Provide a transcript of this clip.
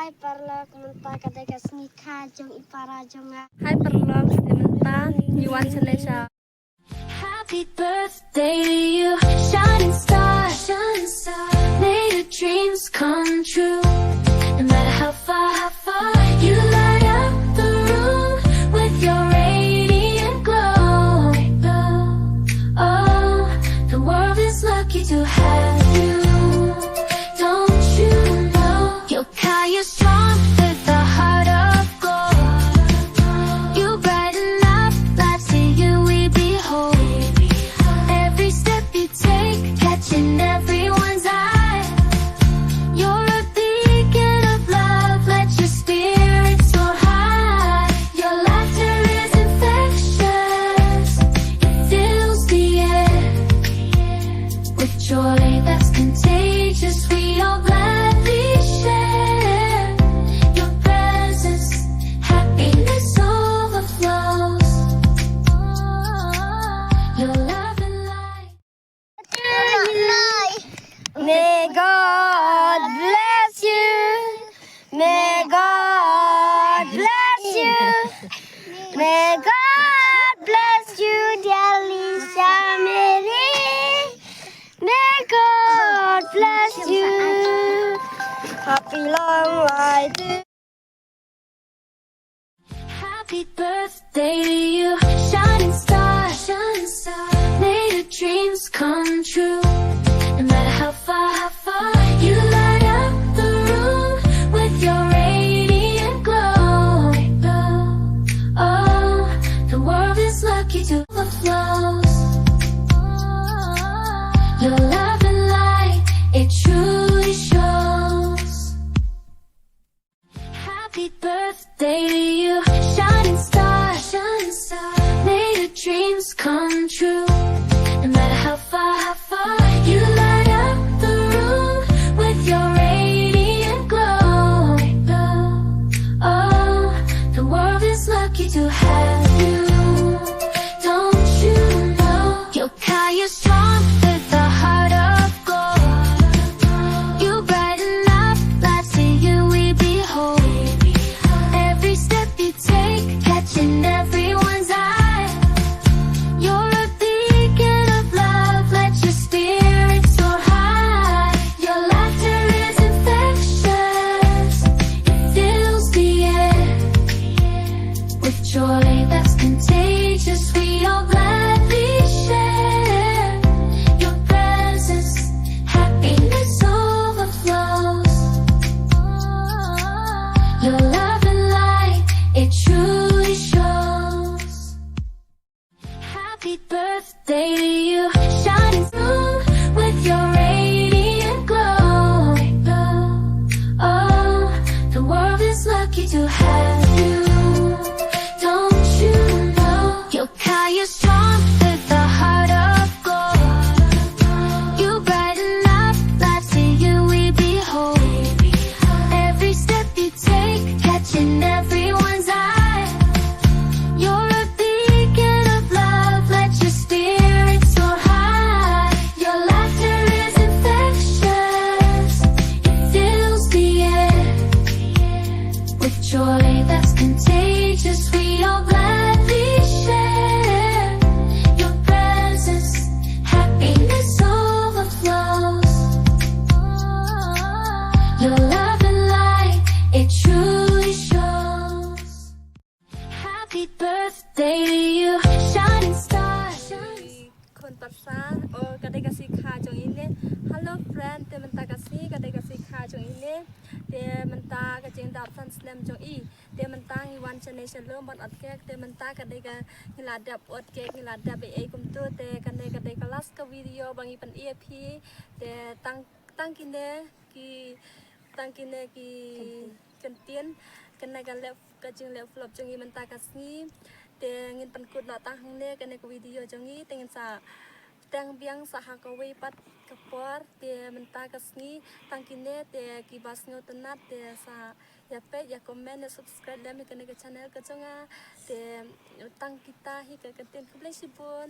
Hai parla komentar kadang snika jong ipara jonga. Hai perlong sementara Yuan Senesha. Happy birthday to you, shining star, shining star. May your dreams come true. No matter how far you light up the room with your radiant glow. Oh, the world is lucky to have you. Don't you know you're kind, you're strong with a heart of gold. You brighten up lives to you we behold. Every step you take, catching everyone's eye. You're a beacon of love, let your spirit soar high. Your laughter is infectious, it fills the air with joy that's contagious. We all gladly share your presence, happiness overflows. Your love and light. May God bless you. May God bless you. May God bless you, dear Lisa Mary. May God bless you. Happy long life to you. Happy birthday to you, shining star, shining star. May your dreams come true. No matter how far you light up the room with your radiant glow. Oh, the world is lucky to overflows. Your love and light, it truly shows. Happy birthday to you, shining star, shining star. May your dreams come true. No matter how far you light up the room with your radiant glow. Oh, the world is lucky to have you. Don't you know you're kind, you're strong with a heart of gold. You brighten up lives to you we behold. Every step you take, catching everyone's eye. You're a beacon of love, let your spirit soar high. Your laughter is infectious, it fills the air with joy that's contagious. We all gladly share your presence, happiness overflows. Your love and light, it truly shows. Happy birthday to you, shining through with your radiant glow. Oh, the world is lucky to have you. Don't you know you're kind, you're strong with a heart of gold. You brighten up lives to you we behold. Every step you take, catching everyone's eye. You're a beacon of love, let your spirit soar high. Your laughter is infectious, it fills the air with joy that's contagious. We all gladly share your presence, happiness overflows. Your love and light, it truly shows. Happy birthday to you, shining star, shining star. Khun pyrsa kadai kasih kha jong ini. Hello friend, te mentah kasih kadai kasih kha jong ini. Te mentah kajeng dap san snem jong i. Te mentah Yuan Senesha lo bot at kek. Te mentah kadai ka ngiladap ot kek ngiladap kum tu. Te kadai kelas ke video bangi pen EP. Te tang kine ki kentien kena kan lep kajeng lep vlog jong i mentah kasih. Te ngin pen kut lo tang hang ne kena ke video jong i tengen sa tang biang sahakawi pat kapor te mentah kasih tang kine te kibas ngotenat te sa ya pe ya komen ya subscribe dan kena ke channel ke jonga te tang kita hi ke kentien ke blesibun.